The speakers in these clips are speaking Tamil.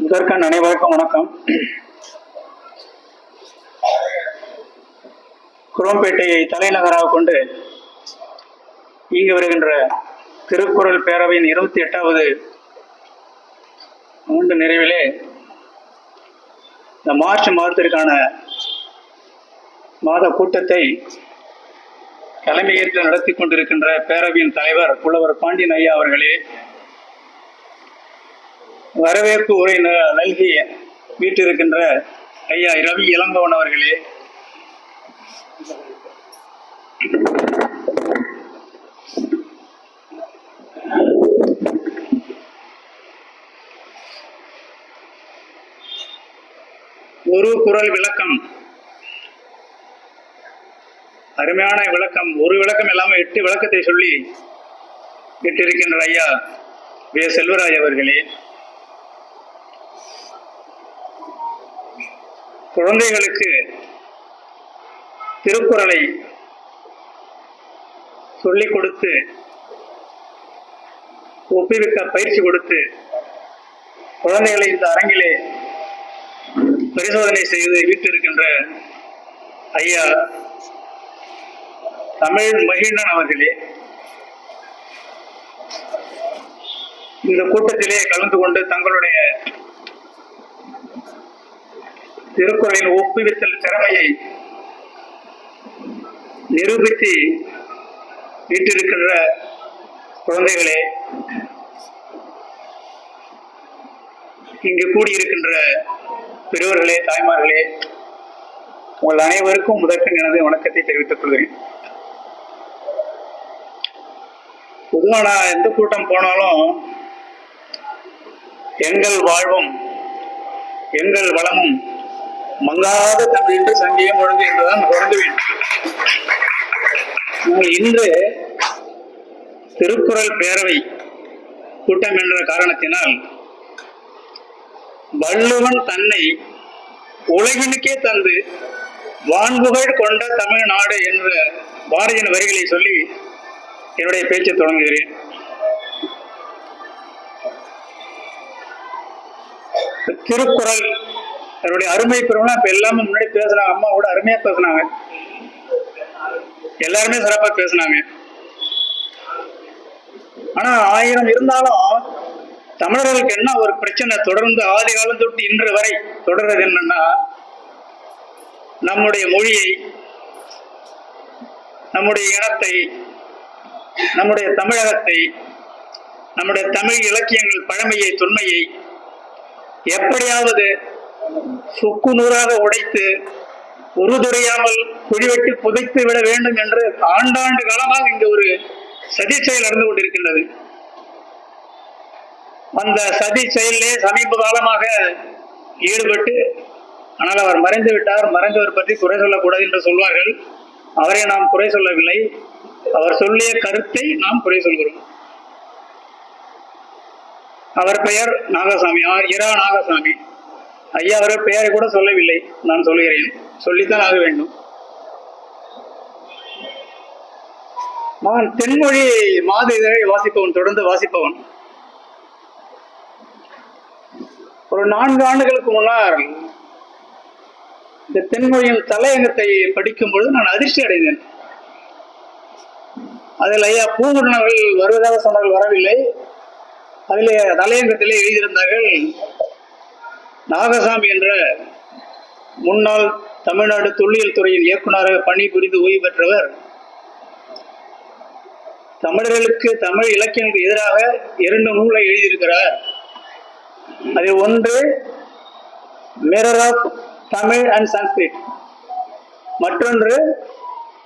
முதற்கண் அனைவருக்கும் வணக்கம். குரோம்பேட்டையை தலைநகராக கொண்டு இங்கு வருகின்ற திருக்குறள் பேரவையின் 28வது ஆண்டு நிறைவிலே இந்த மார்ச் மாதத்திற்கான மாத கூட்டத்தை தலைமையேற்று நடத்தி கொண்டிருக்கின்ற பேரவையின் தலைவர் புலவர் பாண்டியன் ஐயா அவர்களே, வரவேற்பு உரை நல்கி வீட்டிருக்கின்ற ஐயா ரவி இளங்கோவன் அவர்களே, ஒரு குறள் விளக்கம், அருமையான விளக்கம், ஒரு விளக்கம் இல்லாமல் 8 விளக்கத்தை சொல்லி விட்டிருக்கின்ற ஐயா வே செல்வராஜ் அவர்களே, குழந்தைகளுக்கு திருக்குறளை சொல்லிக் கொடுத்து ஒப்புவிக்க பயிற்சி கொடுத்து குழந்தைகளை இந்த அரங்கிலே பரிசோதனை செய்து வீட்டிருக்கின்ற ஐயா தமிழ் மகிழ்ந்தன் அவர்களே, இந்த கூட்டத்திலே கலந்து கொண்டு தங்களுடைய திருக்குறளின் ஒப்புவித்தல் திறமையை நிரூபித்து வீட்டிருக்கின்ற குழந்தைகளே, இங்கு கூடியிருக்கின்ற பெரியவர்களே, தாய்மார்களே, உங்கள் அனைவருக்கும் முதற்கண் எனது வணக்கத்தை தெரிவித்துக் கொள்கிறேன். பொதுவாக நான் எந்த கூட்டம் போனாலும் எங்கள் வாழ்வும் எங்கள் வளமும் மங்காத தமிழ் என்று சங்கியம் ஒழுங்கு என்றுதான் தொடர்ந்து வேண்டும். இன்று திருக்குறள் பேரவை கூட்டம் என்ற காரணத்தினால் வள்ளுவன் தன்னை உலகினுக்கே தந்து வான்புகழ் கொண்ட தமிழ்நாடு என்ற பாரதியின் வரிகளை சொல்லி என்னுடைய பேச்சை தொடங்குகிறேன். திருக்குறள் என்னுடைய அருமை பெருமைனா இப்ப எல்லாமே முன்னாடி பேசுனாங்க, அம்மா கூட அருமையா பேசினாங்க, எல்லாருமே சிறப்பா பேசினாங்க. ஆனா 1000 இருந்தாலும் தமிழர்களுக்கு என்ன ஒரு பிரச்சனை தொடர்ந்து ஆதி காலம் தொட்டு இன்று வரை தொடர்றது என்னன்னா, நம்முடைய மொழியை, நம்முடைய இனத்தை, நம்முடைய தமிழகத்தை, நம்முடைய தமிழ் இலக்கியங்கள் பழமையை தொன்மையை எப்படியாவது சுக்கு நூறாக உடைத்து உருதுறையாமல் குழிவெட்டி புதைத்து விட வேண்டும் என்று ஆண்டாண்டு காலமாக இங்கு ஒரு சதி செயல் நடந்து கொண்டிருக்கின்றது. அந்த சதி செயலே சமீப காலமாக ஈடுபட்டு, ஆனால் அவர் மறைந்து விட்டார், மறைந்தவர் பற்றி குறை சொல்லக்கூடாது என்று சொல்வார்கள். அவரை நாம் குறை சொல்லவில்லை, அவர் சொல்லிய கருத்தை நாம் குறை சொல்கிறோம். அவர் பெயர் நாகசாமி, இரா நாகசாமி ஐயா. அவர் பெயரை கூட சொல்லவில்லை, நான் சொல்கிறேன், சொல்லித்தான் ஆக வேண்டும். நான் தென்மொழி மாத இதழை வாசிப்பவன், தொடர்ந்து வாசிப்பவன். ஒரு 4 ஆண்டுகளுக்கு முன்னால் இந்த தென்மொழியின் தலையங்கத்தை படிக்கும் பொழுது நான் அதிர்ச்சி அடைந்தேன். அதில் ஐயா பூங்குணர்கள் வருவதாக சொன்னார்கள், வரவில்லை. அதிலே தலையங்கத்திலே எழுதியிருந்தார்கள், நாகசாமி என்ற முன்னாள் தமிழ்நாடு தொல்லியல் துறையின் இயக்குநராக பணிபுரிந்து ஓய்வு பெற்றவர் தமிழர்களுக்கு, தமிழ் இலக்கியங்களுக்கு எதிராக 2 நூலை எழுதியிருக்கிறார். அது ஒன்று mirror of Tamil and Sanskrit, மற்றொன்று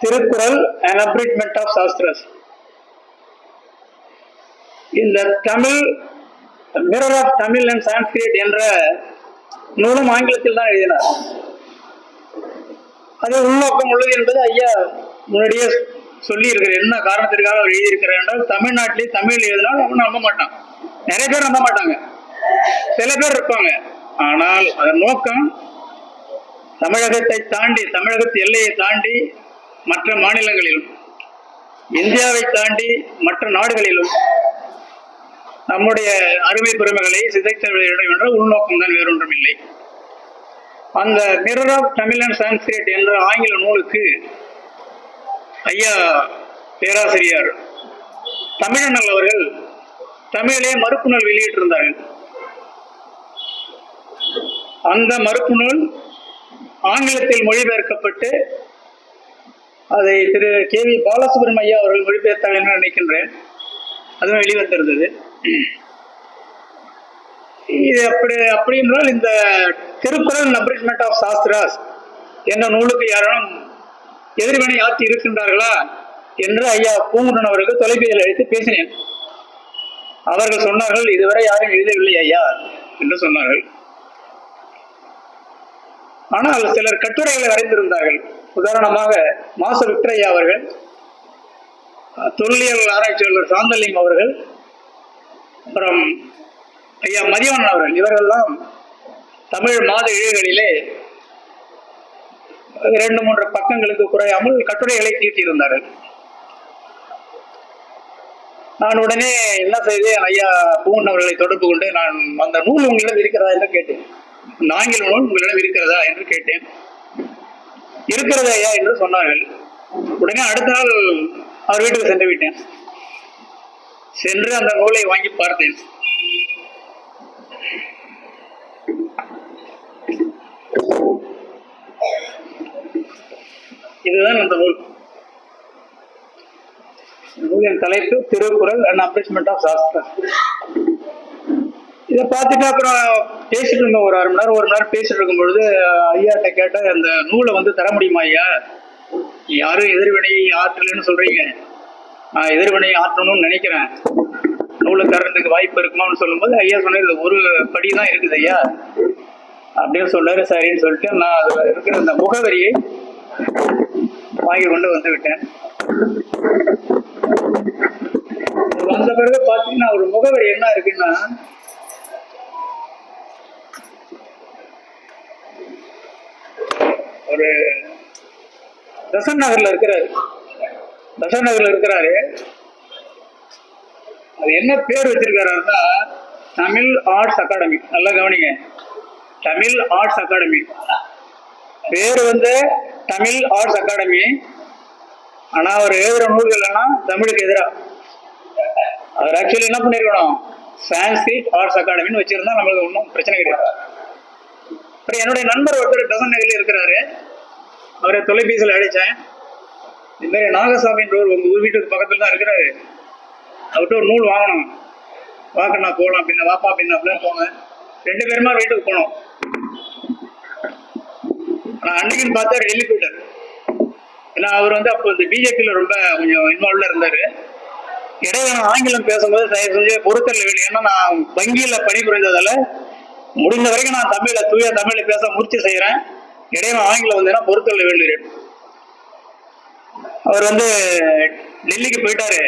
Thirukkural and abridgement of Shastras. இந்த Tamil mirror of Tamil and Sanskrit என்ற நூலும் ஆங்கிலத்தில் தான் எழுதினார். அது உள்நோக்கம் உள்ளது என்பது ஐயா முன்னாடியே சொல்லி இருக்கிறேன். என்ன காரணத்திற்காக அவர் எழுதியிருக்கிறார் என்றால், தமிழ்நாட்டிலே தமிழ் எழுதினால் அவன் நம்ப மாட்டான், நிறைய பேர் நம்ப மாட்டாங்க, சில பேர் இருப்பாங்க. ஆனால் அதன் நோக்கம் தமிழகத்தை தாண்டி, தமிழகத்து எல்லையை தாண்டி மற்ற மாநிலங்களிலும் இந்தியாவை தாண்டி மற்ற நாடுகளிலும் நம்முடைய அருமை பெருமைகளை சிதைக்க வேண்டும் என்ற உள்நோக்கம் தான் வேறொன்றும் இல்லை. அந்த mirror of Tamil and Sanskrit என்ற ஆங்கில நூலுக்கு ஐயா பேராசிரியர் தமிழண்ணல் அவர்கள் தமிழிலே மறுப்பு நூல் வெளியிட்டிருந்தார்கள். அந்த மறுப்பு நூல் ஆங்கிலத்தில் மொழிபெயர்க்கப்பட்டு அதை திரு கே.வி. பாலசுப்ரமணிய அவர்கள் மொழிபெயர்த்தார்கள் என்று நினைக்கின்றேன். அதுவும் வெளிவந்திருந்தது. இது அப்படி என்றால் இந்த திருக்குறள் அப்ரிஷ்மெண்ட் ஆஃப் சாஸ்திராஸ் என்ற நூலுக்கு யாரும் எதிர்வினை ஆற்றி இருக்கின்றார்களா என்று ஐயா பூங்குன்றன் அவர்கள் தொலைபேசியில் அழைத்து பேசினேன். அவர்கள் சொன்னார்கள், இதுவரை யாரும் எழுதவில்லை ஐயா என்று சொன்னார்கள். ஆனால் சிலர் கட்டுரைகளை வரைந்திருந்தார்கள். உதாரணமாக மாச விக்ரையா அவர்கள், தொல்லியல் ஆராய்ச்சியாளர் சாந்தலிங்கம் அவர்கள், அப்புறம் ஐயா மதிவண்ணன் அவர்கள், இவர்கள்லாம் தமிழ் மாத இதழ்களிலே 2-3 பக்கங்களுக்கு குறையாமல் கட்டுரைகளை தீட்டியிருந்தார்கள். நான் உடனே என்ன செய்தேன், ஐயா பூங்குன்றன் அவர்களை தொடர்பு கொண்டு நான் அந்த நூல் உங்களிடம் இருக்கிறதா என்று கேட்டேன். இந்த ஆங்கில நூல் உங்களிடம் இருக்கிறதா என்று கேட்டேன். இருக்கிறதா ஐயா என்று சொன்னார்கள். உடனே அடுத்த நாள் அவர் வீட்டுக்கு சென்று விட்டேன். சென்று அந்த நூலை வாங்கி பார்த்தேன். இதுதான் அந்த நூல். நூலின் தலைப்பு திருக்குறள் அண்ட் அப்ரிஷ்மெண்ட் ஆஃப் சாஸ்திரா. இதை பார்த்துட்டு அப்புறம் பேசிட்டு இருந்தோம். ஒரு 1/2 மணி நேரம் பேசிட்டு இருக்கும் பொழுது ஐயாட்ட கேட்ட, அந்த நூலை தர முடியுமா ஐயா? யாரும் எதிர்வினை ஆற்றலன்னு சொல்றீங்க, நான் எதிர்வினை ஆற்றணும்னு நினைக்கிறேன், நூலை தர்றதுக்கு வாய்ப்பு இருக்குமான்னு சொல்லும்போது ஐயா சொன்னது ஒரு படி தான் இருக்குது ஐயா அப்படின்னு சொன்னாரு. சரின்னு சொல்லிட்டு நான் அதுல இருக்கிற அந்த முகவரியை வாங்கி கொண்டு வந்து விட்டேன். வந்த பிறகு பார்த்தீங்கன்னா ஒரு முகவரி என்ன இருக்குன்னா, ஒரு பெசன்ட் நகர்ல இருக்கிறாரு. அது என்ன பேர் வச்சிருக்காருன்னா தமிழ் ஆர்ட்ஸ் அகாடமி. நல்லா கவனிங்க, தமிழ் ஆர்ட்ஸ் அகாடமி பேர் தமிழ் ஆர்ட்ஸ் அகாடமி. ஆனா அவர் எழுதுற நூல்கள் எல்லாம் தமிழுக்கு எதிராக. அவர் ஆக்சுவலி என்ன பண்ணிருக்கணும், சான்ஸ்கிரிட் ஆர்ட்ஸ் அகாடமின்னு வச்சிருந்தா நம்மளுக்கு ஒன்றும் பிரச்சனை கிடையாது. அப்புறம் என்னுடைய நண்பர் ஒருத்தர் பெசன்ட் நகரில் இருக்கிறாரு. அவரை தொலைபேசியில் அழைச்சேன். இது மாதிரி நாகசாமின்ற உங்க ஊர் வீட்டுக்கு பக்கத்துல தான் இருக்கிறாரு, அவர்கிட்ட ஒரு நூல் வாங்கணும், வாக்கண்ணா போகலாம் அப்படின்னு, வாப்பா அப்படின்னு அப்படியே போனேன். 2 பேருமா வீட்டுக்கு போனோம். ஆனால் அன்னைக்குன்னு பார்த்தா டெல்லி போயிட்டார். ஏன்னா அவர் அப்போ இந்த பிஜேபியில ரொம்ப கொஞ்சம் இன்வால்வ்ல இருந்தாரு. இடையில நான் ஆங்கிலம் பேசும்போது தயவு செஞ்சு பொறுத்தல் வேணும். ஏன்னா நான் வங்கியில பணிபுரிந்ததால முடிந்த வரைக்கும் நான் தூய தமிழ்ல பேச முயற்சி செய்யறேன். இடையில ஆங்கிலம் பொறுத்தல் வேண்டுகிறேன். அவர் டெல்லிக்கு போயிட்டாரு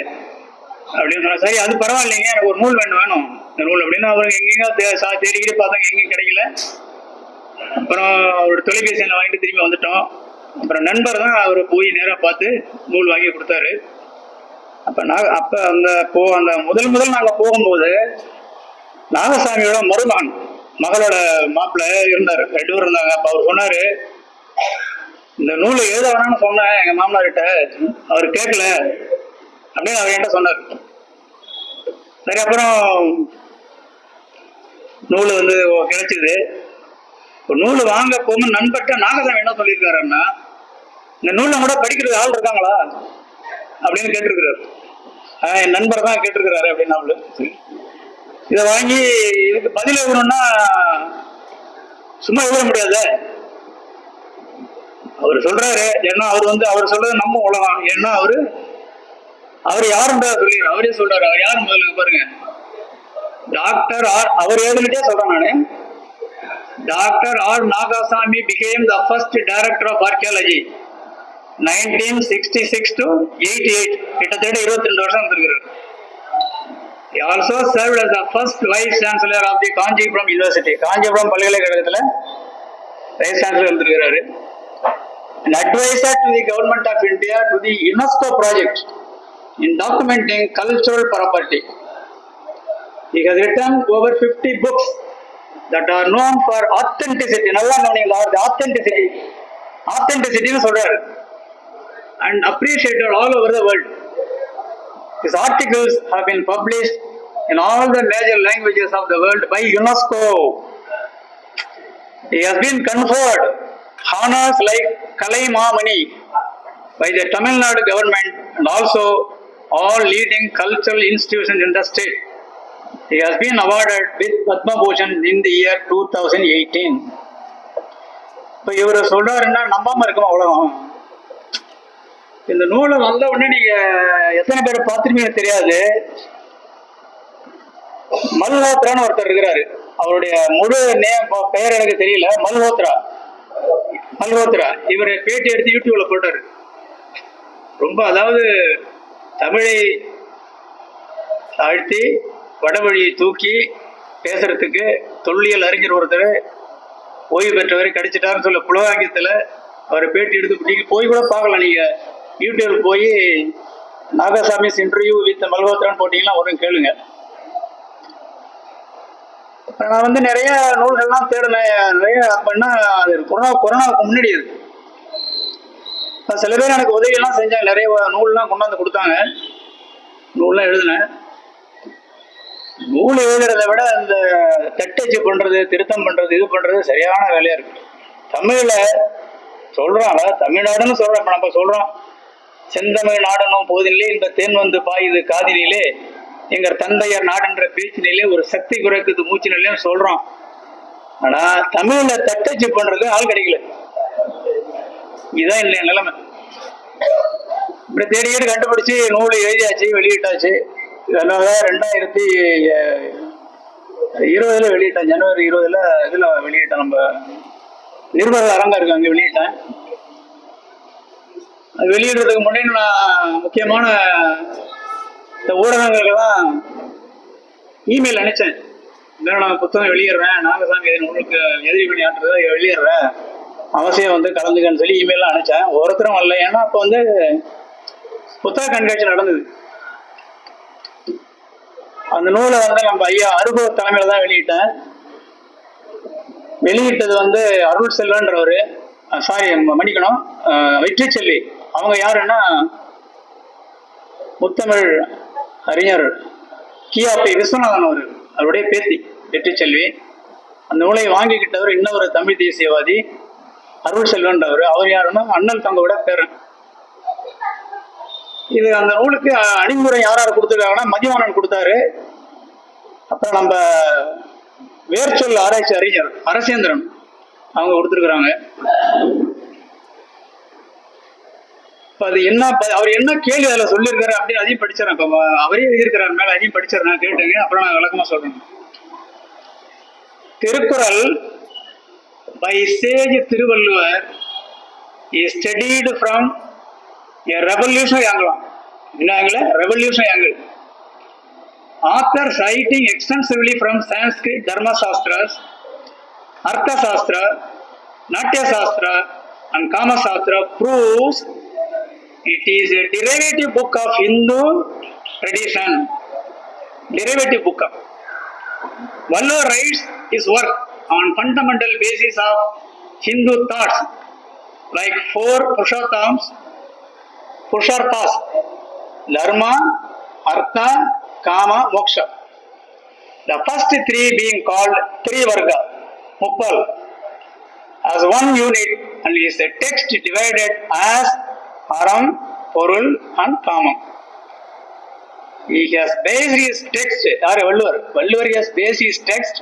அப்படின்னு சொன்னா, சரி அது பரவாயில்லைங்க, எனக்கு ஒரு நூல் வேணும் இந்த நூல் அப்படின்னு. அவருக்கு எங்கெங்க தேடிக்கிட்டு பார்த்தாங்க, எங்கேயும் கிடைக்கல. அப்புறம் அவரோட தொலைபேசியில் வாங்கிட்டு திரும்பி வந்துட்டோம். அப்புறம் நண்பர் தான் அவரை போய் நேராக பார்த்து நூல் வாங்கி கொடுத்தாரு. அப்ப அந்த முதல் நாங்கள் போகும்போது நாகசாமியோட மருமகன் மகளோட மாப்பிள்ள இருந்தாரு, 2 பேர் இருந்தாங்க. அப்ப அவர் சொன்னாரு, இந்த நூலை எழுத வேணாம்னு சொன்னேன் எங்க மாமனார்கிட்ட, அவர் கேட்கல அப்படின்னு அவர் என்கிட்ட சொன்னார். சரி, அப்புறம் நூல் கிடைச்சிது. நூல் வாங்க போகும்போது நண்பர்கிட்ட நாகசாமி என்ன சொல்லியிருக்காருன்னா, இந்த நூலை கூட படிக்கிறது ஆள் இருக்காங்களா அப்படின்னு கேட்டிருக்கிறாரு. என் நண்பர் தான் கேட்டிருக்கிறாரு அப்படின்னு. இதை வாங்கி இதுக்கு பதில் எழுதணும்னா சும்மா எழுத முடியாது. அவர் சொல்றாரு, ஏன்னா அவர் சொல்றது நம்ம உலகம். ஏன்னா அவர் யாருன்றத சொல்லி அவரே சொல்றாரு. அவர் யாரு முதல்ல பாருங்க, டாக்டர் ஆர். அவர் எழுதிட்டே சொல்றேன் நானு. Doctor R Nagaswamy became the first director of archaeology 1966 to 88. கிட்டத்தட்ட 22 வருஷம் இருந்திருக்கிறார். He also served as the first vice chancellor of the Kanchipuram university. Kanchipuram பல்கலைக்கழகத்துல வைஸ் சான்சலர் இருந்திருக்கிறாரு. an advisor to the Government of India to the UNESCO project in documenting cultural property. He has written over 50 books that are known for authenticity. Nalla knowingla the authenticity. Authenticity nu solrar and appreciated all over the world. His articles have been published in all the major languages of the world by UNESCO. He has been conferred honors like Kalaimamani by the Tamil Nadu government and also all leading cultural institutions in the state. He has been awarded with Padma Bhushan in the year 2018. இப்போ இவர் சொல்றாருன்னா நம்பாம இருக்குமா அவ்வளோதான். இந்த நூலை வந்த உடனே நீங்க எத்தனை பேரை பார்த்துருப்பீங்க தெரியாது. மல்ஹோத்ரான்னு ஒருத்தர் இருக்கிறாரு. அவருடைய முழு பெயர் எனக்கு தெரியல. மல்ஹோத்ரா இவர் பேட்டி எடுத்து யூடியூப்ல போட்டாரு. ரொம்ப அதாவது தமிழை தாழ்த்தி வடமொழியை தூக்கி பேசுறதுக்கு தொல்லியல் அறிஞர் ஒருத்தர் ஓய்வு பெற்றவரை கிடைச்சிட்டாருன்னு சொல்ல புலகாங்கியத்தில் அவர் பேட்டி எடுத்து நீங்க போய் கூட பார்க்கலாம். நீங்க யூடியூப்ல போய் நாகசாமிஸ் இன்டர்வியூ வித் மல்ஹோத்ரான்னு போட்டீங்கன்னா ஒரு கேளுங்க. நான் வந்து நிறைய நூல்கள்லாம் தேடினேன். நிறைய அப்படின்னா அது கொரோனாவுக்கு முன்னாடி இருக்கு. சில பேர் எனக்கு உதவியெல்லாம் செஞ்சாங்க. நிறைய நூல்லாம் கொண்டாந்து கொடுத்தாங்க. நூல்லாம் எழுதினேன். நூல் எழுதுறதை விட அந்த தட்டச்சு பண்றது, திருத்தம் பண்றது, இது பண்றது சரியான வேலையா இருக்கு. தமிழ்ல சொல்றாங்க, தமிழ்நாடுன்னு சொல்றோம். இப்ப நம்ம சொல்றோம் செந்தமிழ் நாடனும் போதிலே இந்த தேன் வந்து பாயுது காதினிலே எங்க தந்தையர் நாடுன்ற பேச்சினிலே ஒரு சக்தி குறைக்குது மூச்சு நிலையும் சொல்றோம். ஆனா தமிழ்ல தட்டச்சு பண்றது ஆள் கிடைக்கல. இதுதான் இல்லையா நிலைமை. இப்படி தேடி கண்டுபிடிச்சு நூலை எழுதியாச்சு, வெளியிட்டாச்சு. 2020 வெளியிட்டேன். ஜனவரி 20 இதுல வெளியிட்டேன். நம்ம நிருபர் அரங்கம் இருக்கு, அங்க வெளியிட்டேன். அது வெளியிடுறதுக்கு முன்னாடி நான் முக்கியமான இந்த ஊடகங்களுக்கெல்லாம் இமெயில் அனுப்பிச்சேன். நான் புத்தகம் வெளியிடுறேன், நாகசாமி உங்களுக்கு எதிரி பண்ணி ஆட்டுறத வெளியிடுறேன், அவசியம் வந்து கலந்துக்கன்னு சொல்லி இமெயிலாம் அனுப்பிச்சேன். ஒருத்தரும் வரல. ஏன்னா அப்போ வந்து புத்தக கண்காட்சி நடந்தது. அந்த நூலை வந்து நம்ம ஐயா அனுபவ தலைமையில தான் வெளியிட்டேன். வெளியிட்டது வந்து அருள் செல்வன்றவர், மன்னிக்கணும், வெற்றி செல்வி. அவங்க யாருன்னா முத்தமிழ் அறிஞர் கியாபி விஸ்வநாதன் அவருடைய பேத்தி வெற்றி செல்வி. அந்த நூலை வாங்கிக்கிட்டவர் இன்னொரு தமிழ் தேசியவாதி அருள் செல்வன்றவர். அவர் யாருன்னா அண்ணல் தங்கோட பேரன். இது அந்த நூலுக்கு அணிமுறை யார் கொடுத்துருக்காங்கன்னா மதிவாணன் கொடுத்தாரு. அப்புறம் நம்ம வேர்ச்சொல் ஆராய்ச்சி அறிஞர் அரசேந்திரன் அவங்க கொடுத்துருக்குறாங்க. அது என்ன, அவர் என்ன கேள்வி அதில் சொல்லியிருக்காரு அப்படின்னு அதையும் படிச்சிடறேன். இப்போ அவரே எழுதியிருக்கிறார் மேல, அதையும் படிச்சிடறேன், கேட்டுங்க. அப்புறம் நான் விளக்கமா சொல்றேன். Thirukkural by sage Thiruvalluvar is studied from a revolutionary angle. என்ன angle? Revolutionary angle. Author citing extensively from Sanskrit Dharma Shastras, Artha Shastra, Natya Shastra and Kama Shastra proves it is a derivative book of Hindu tradition. Derivative book. Vallo writes his work on fundamental basis of Hindu thoughts like 4 Purusharthas, Dharma, Artha, Kama, Moksha. The first 3 being called Trivarga, Muppal, as one unit, and is a text divided as Aram, Porul and Kama. He has based his text, Valluvar has based his text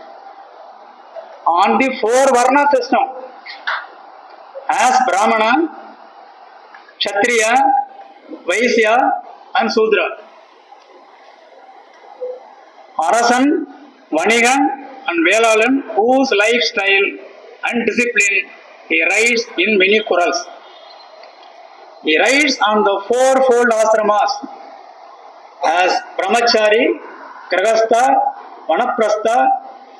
on the 4 Varna system as Brahmana, Kshatriya, Vaisya and Sudra. Arasan, Vanigan and Velalan, whose lifestyle and discipline he writes in many Qurals. He writes on the 4-fold ashramas as Brahmachari, Grahastha, Vanaprastha,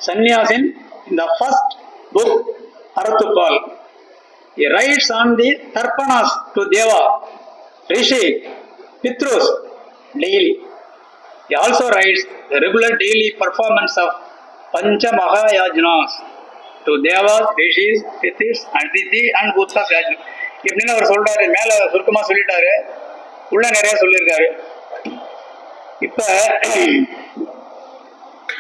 Sannyasin in the first book Arathupal. He writes on the Tarpanas to Deva, Rishi, Pitrus daily. He also writes the regular daily performance of Pancha Mahayajnas to Devas, Rishis, Pitrus, Aditi and Bhutta Yajna. இப்படின்னு அவர் சொல்றாரு. மேல சுருக்கமா சொல்லிட்டாரு, உள்ள நிறைய சொல்லியிருக்காரு. இப்ப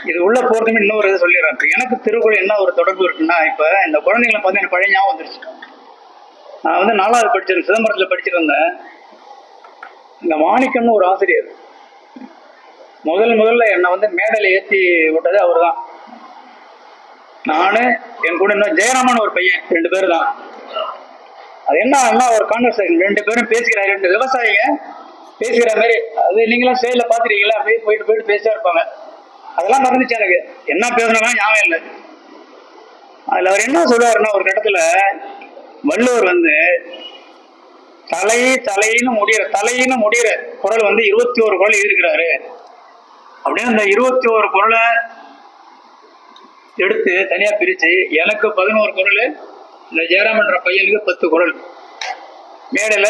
இது உள்ள போறதுமே இன்னொரு இது சொல்லிடுறாரு. எனக்கு திருக்குறள் என்ன ஒரு தொடர்பு இருக்குன்னா, இப்ப இந்த குழந்தைங்களை பார்த்து எனக்கு பழைய ஞாபகம் வந்துருச்சு. நான் வந்து 4வது படிச்சிருந்தேன், சிதம்பரத்தில் படிச்சிருந்தேன். இந்த மாணிக்கம்னு ஒரு ஆசிரியர் முதல்ல என்னை வந்து மேடையில் ஏற்றி விட்டது அவர் தான். நானு என் கூட இன்னும் ஜெயராமன் ஒரு பையன், 2 பேர் தான். அது என்ன ஒரு கான்வர்சேஷன், 2 பேரும் பேசிக்கிறாங்க, 2 விவசாயிங்க பேசிக்கிற மாதிரி. அது நீங்களாம் ஸ்டேஜில் பார்த்துருக்கீங்களா, அப்படியே போயிட்டு பேசிட்டே இருப்பாங்க. அதெல்லாம் மறந்துச்சு எனக்கு, என்ன பேசணும் ஞாபகம் இல்லை. அதில் அவர் என்ன சொல்லுவாருன்னா, ஒரு கட்டத்தில் வள்ளுவர் வந்து தலையின்னு முடிகிற குறள் வந்து 21 குறள் எழுதியிருக்கிறாரு. அப்படியே அந்த 21 குறளை எடுத்து தனியா பிரிச்சு, எனக்கு 11 குறள், இந்த ஜெயராமன்ற பையனுக்கு 10 குறள். மேடையில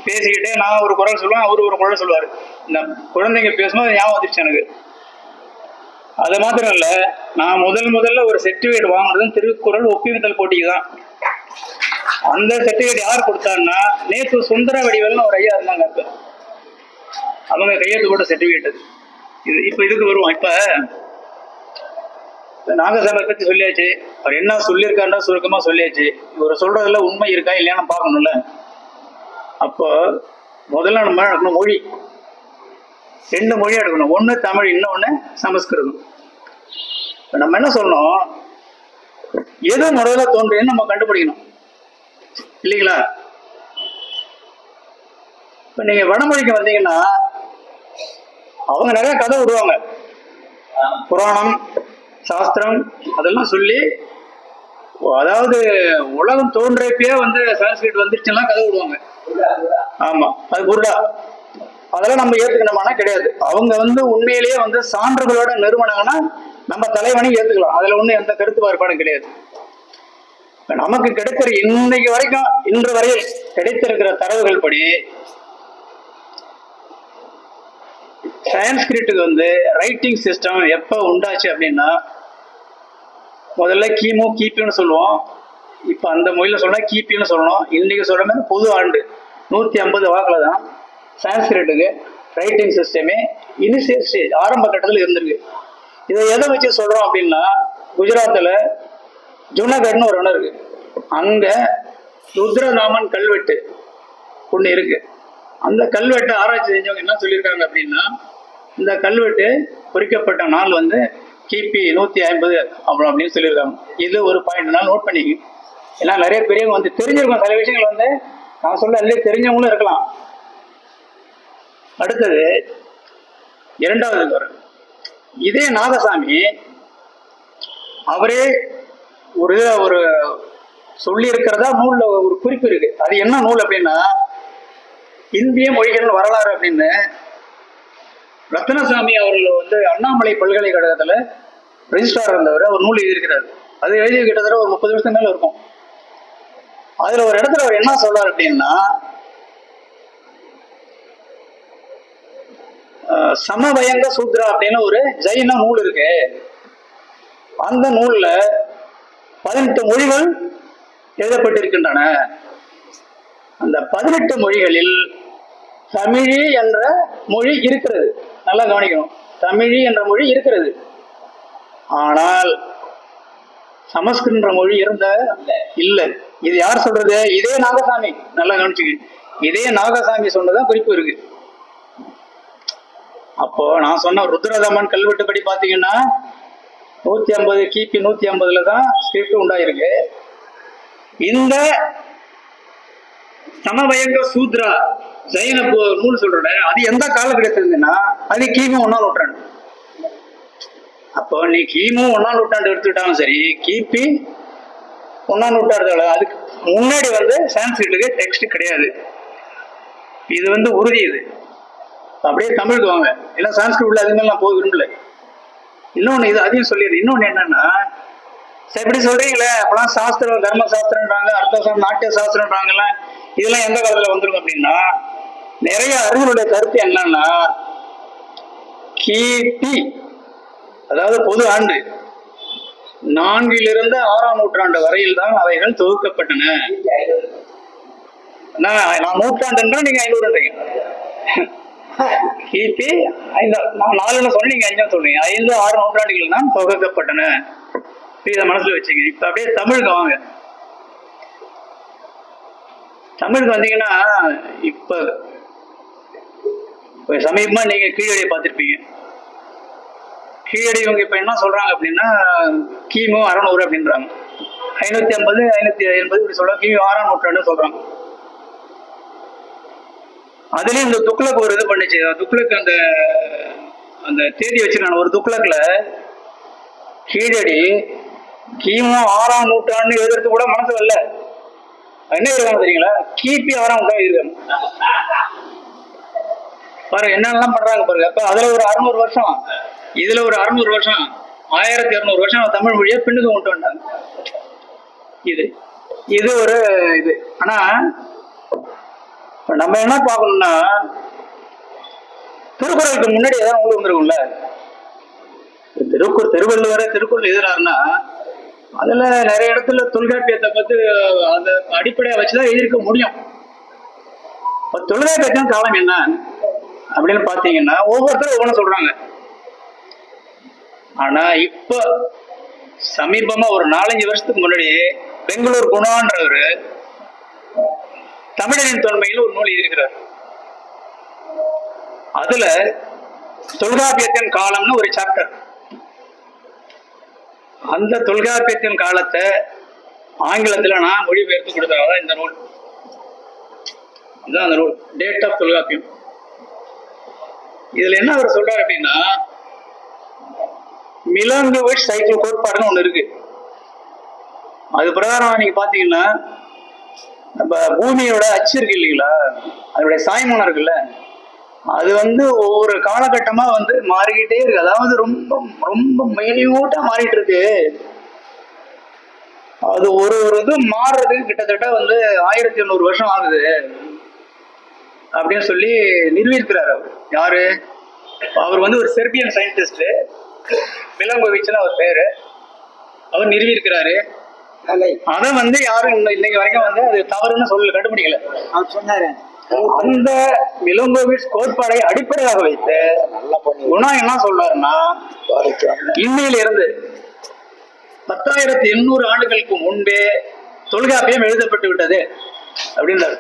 பேசிக்கிட்டே நான் ஒரு குறள் சொல்லுவேன், அவரு ஒரு குறள் சொல்லுவாரு. இந்த குழந்தைங்க பேசும்போது ஞாபகம் வந்துருச்சு எனக்கு. அது மாத்திரம் இல்ல, நான் முதல்ல ஒரு சர்டிபிகேட் வாங்கினதும் திருக்குறள் ஒப்புவித்தல் போட்டிக்கு தான். அந்த சர்டிபிகேட் யார் கொடுத்தாருன்னா, நேற்று சுந்தர வடிவல்னு ஒரு ஐயா இருந்தாங்க. அப்ப அவங்க கையெழுத்து போட்ட சர்டிபிகேட். இப்ப இதுக்கு வருவோம். இப்ப நாகசாமி பத்தி சொல்லியாச்சு, அவர் என்ன சொல்லியிருக்காருன்னா சுருக்கமா சொல்லியாச்சு. இவர் சொல்றதுல உண்மை இருக்கா இல்லையான்னு பார்க்கணும்ல. அப்போ முதல்ல நம்ம எடுக்கணும் மொழி, 2 மொழி எடுக்கணும். ஒண்ணு தமிழ், இன்னொன்னு சமஸ்கிருதம். நம்ம என்ன சொல்லணும், எது முதல்ல தோன்றுன்னு நம்ம கண்டுபிடிக்கணும் இல்லைங்களா? இப்ப நீங்க வடமொழிக்கு வந்தீங்கன்னா அவங்க நிறைய கதை விடுவாங்க, புராணம் சாஸ்திரம் அதெல்லாம் சொல்லி. அதாவது உலகம் தோன்றப்பயே வந்து சான்ஸ்கிரிட் வந்துருச்சுன்னா கதை விடுவாங்க. ஆமா, அது குருடா. அதெல்லாம் நம்ம ஏத்துக்கணுமானா கிடையாது. அவங்க வந்து உண்மையிலேயே வந்து சான்றுகளோட நிறுவனங்கன்னா நம்ம தலைவனை ஏத்துக்கலாம். அதுல ஒண்ணு எந்த கருத்து வேறுபாடும் கிடையாது. நமக்கு கிடைக்கிற இன்னைக்கு வரைக்கும், இன்று வரையில் கிடைத்திருக்கிற தரவுகள் படி சான்ஸ்கிரிட்டுக்கு வந்து ரைட்டிங் சிஸ்டம் எப்ப உண்டாச்சு அப்படின்னா, முதல்ல கிமு கிபின்னு சொல்லுவோம். இப்ப அந்த மொழியில சொன்னா கிபின்னு சொல்லணும். இன்னைக்கு சொல்ற மாதிரி பொது ஆண்டு 150 வாக்குல தான் சான்ஸ்கிரிட்டுக்கு ரைட்டிங் சிஸ்டமே இனிஷியல் ஸ்டேஜ், ஆரம்ப கட்டத்தில் இருந்திருக்கு. இதை எதை வச்சு சொல்றோம் அப்படின்னா, குஜராத்தில் ஜுனகட்னு ஒரு இடம் இருக்கு. அங்க ருத்ரதாமன் கல்வெட்டு ஒண்ணு இருக்கு. அந்த கல்வெட்டை ஆராய்ச்சி செஞ்சவங்க என்ன சொல்லியிருக்காங்க அப்படின்னா, இந்த கல்வெட்டு பொறிக்கப்பட்ட நாள் வந்து கிபி 150 அப்படின்னு சொல்லியிருக்காங்க. இது ஒரு பாயிண்ட் நான் நோட் பண்ணிக்க. ஏன்னா நிறைய பெரியவங்க வந்து தெரிஞ்சிருக்கும், சில விஷயங்கள் வந்து நான் சொல்ல இல்லையே தெரிஞ்சவங்களும் இருக்கலாம். அடுத்தது 2வது வரும். இதே நாகசாமி அவரே ஒரு சொல்லி இருக்கிறதா நூல்ல ஒரு குறிப்பு இருக்கு. அது என்ன நூல் அப்படின்னா, இந்திய மொழிகள் வரலாறு அப்படின்னு ரத்னசாமி அவர்கள் வந்து அண்ணாமலை பல்கலைக்கழகத்துல ரெஜிஸ்ட்ரார் இருந்தவர் ஒரு நூல் எழுதியிருக்கிறார். அது எழுதி கிட்டத்தட்ட ஒரு 30 வருஷம் மேல இருக்கும். அதுல ஒரு இடத்துல அவர் என்ன சொல்றாரு அப்படின்னா, சமவயங்க சூத்ரா அப்படின்னு ஒரு ஜைன நூல் இருக்கு. அந்த நூல்ல 18 மொழிகள் எழுதப்பட்டிருக்கின்றன. அந்த 18 மொழிகளில் தமிழி என்ற மொழி இருக்கிறது. நல்லா கவனிக்கணும், தமிழி என்ற மொழி இருக்கிறது. ஆனால் சமஸ்கிருத மொழி இருந்த இல்லை. இது யார் சொல்றது? இதே நாகசாமி. நல்லா கவனிச்சுக்க, இதே நாகசாமி சொன்னதான் குறிப்பு இருக்கு. அப்போ நான் சொன்ன ருத்ரதாமன் கல்வெட்டு படி பாத்தீங்கன்னா 150 கிபி 150 தான் ஸ்கிரிப்ட் உண்டாயிருக்கு. இந்த சமவயங்க சூத்ரா ஜெயின நூல் சொல்ற அது எந்த காலகட்டத்திலிருந்துன்னா, அது கிமு 1ஆம் நூற்றாண்டு. அப்போ நீ கிமு 1ஆம் நூற்றாண்டு எடுத்துக்கிட்டாலும் சரி, கிபி 1ஆம் நூற்றாண்டு, அதுக்கு முன்னாடி வந்து சான்ஸ்கிரிட்டுக்கு டெக்ஸ்ட் கிடையாது. இது வந்து உறுதி. இது அப்படியே தமிழுக்கு வாங்க, ஏன்னா சான்ஸ்கிரிட் உள்ள அதுமாதிரி நான் போக விரும்பல. இன்னொன்னு இது அதையும் சொல்லிடுது. இன்னொன்னு என்னன்னா, இப்படி சொல்றீங்களே, அப்பெல்லாம் சாஸ்திரம், தர்ம சாஸ்திரம்ன்றாங்க, அர்த்த நாட்டிய சாஸ்திரம்ன்றாங்கல்ல, இதெல்லாம் எந்த காலத்துல வந்துருக்கும் அப்படின்னா, நிறைய அறிஞருடைய கருத்து என்னன்னா, கிபி அதாவது பொது ஆண்டு 4 6 நூற்றாண்டு வரையில் தான் அவைகள் தொகுக்கப்பட்டன. நான் நூற்றாண்டுன்னா நீங்க 500ன்றீங்க. கிபி 4ன்னு சொன்ன, நீங்க 5 சொல்றீங்க. 5 6 நூற்றாண்டுகள் தான் தொகுக்கப்பட்டன. இதை மனசுல வச்சுங்க. இப்ப அப்படியே தமிழுக்கு வாங்க. தமிழுக்கு வந்தீங்கன்னா, இப்ப சமீபமா நீங்க கீழடியை பார்த்திருப்பீங்க. கீழடி இவங்க இப்ப என்ன சொல்றாங்க அப்படின்னா, கிமு 600 அப்படின்றாங்க. 550 580 இப்படி சொல்றாங்க. கிமு 6ஆம் நூற்றாண்டு சொல்றாங்க. அதுலயும் இந்த துக்ளக் ஒரு இது பண்ணுச்சு. துக்ளக் அந்த அந்த தேதி வச்சிருக்காங்க. ஒரு துக்ளக்ல கீழடி கிமு 6ஆம் நூற்றாண்டு எழுதுறது கூட மனசு வரல. என்ன இருக்காங்க தெரியுங்களா? கிபி 6ஆம் நூற்றாண்டு இருக்காங்க. பாருங்க என்னெல்லாம் பண்றாங்க பாருங்க. அப்ப அதுல ஒரு 600 வருஷம், இதுல ஒரு 600 வருஷம், 1200 வருஷம் தமிழ் மொழியை பின்னுக்கு கொண்டு வந்தாங்க. இது ஒரு இது. ஆனா நம்ம என்ன பார்க்கணும்னா, திருக்குறளுக்கு முன்னாடி ஏதாவது நூல் வந்துருக்கும்ல. திருக்குறள் எழுதுறாருன்னா அதுல நிறைய இடத்துல தொல்காப்பியத்தை பத்தி அந்த அடிப்படையை வச்சுதான் எழுதியிருக்க முடியும். தொல்காப்பியத்தின் காலம் என்ன அப்படின்னு பாத்தீங்கன்னா, ஒவ்வொருத்தரும் ஒவ்வொன்னு சொல்றாங்க. ஆனா இப்ப சமீபமா ஒரு 4-5 வருஷத்துக்கு முன்னாடி பெங்களூர் குணான்றவரு தமிழரின் தொன்மையில் ஒரு நூல் எழுதியிருக்கிறார். அதுல தொல்காப்பியத்தின் காலம்னு ஒரு சாப்டர். அந்த தொல்காப்பியத்தின் காலத்தை ஆங்கிலத்துல நான் மொழிபெயர்த்து கொடுத்ததான் இந்த நூல். இதுதான் அந்த நூல், டேட் ஆஃப் தொல்காப்பியம். இதுல என்ன அவர் சொல்றாரு அப்படின்னா, மிலோங்கோவிச் சைக்கிள் கோட்பாடுன்னு ஒண்ணு இருக்கு. அது பிரகாரம் நீங்க பாத்தீங்கன்னா, நம்ம பூமியோட அச்சு இருக்கு இல்லைங்களா, அதனுடைய சாய்மானம் இருக்குல்ல, அது ஒவ்வொரு காலகட்டமா மாறிக்கிட்டே இருக்கு. அதாவது ரொம்ப ரொம்ப மைன்யூட்டா மாறிட்டு இருக்கு. அது ஒரு இது மாறுறதுக்கு கிட்டத்தட்ட 1800 வருஷம் ஆகுது அப்படின்னு சொல்லி நிரூபிக்கிறார். அவர் யாரு? அவர் ஒரு செர்பியன் சயின்டிஸ்ட், மிலோங்கோவிச்னு அவர் பேரு. அவர் நிரூபிக்கிறாரு. அதை யாரும் இன்னைக்கு வரைக்கும் அது தவறுன்னு சொல்லி கண்டுபிடிக்கல. அவர் சொன்னாரு. அந்த மிலோங்கோவிச் கோட்பாடை அடிப்படையாக வைத்து குணா என்ன சொல்றாருன்னா, இன்னையில இருந்து 10,800 ஆண்டுகளுக்கு முன்பே தொல்காப்பியம் எழுதப்பட்டு விட்டது அப்படின்றாரு.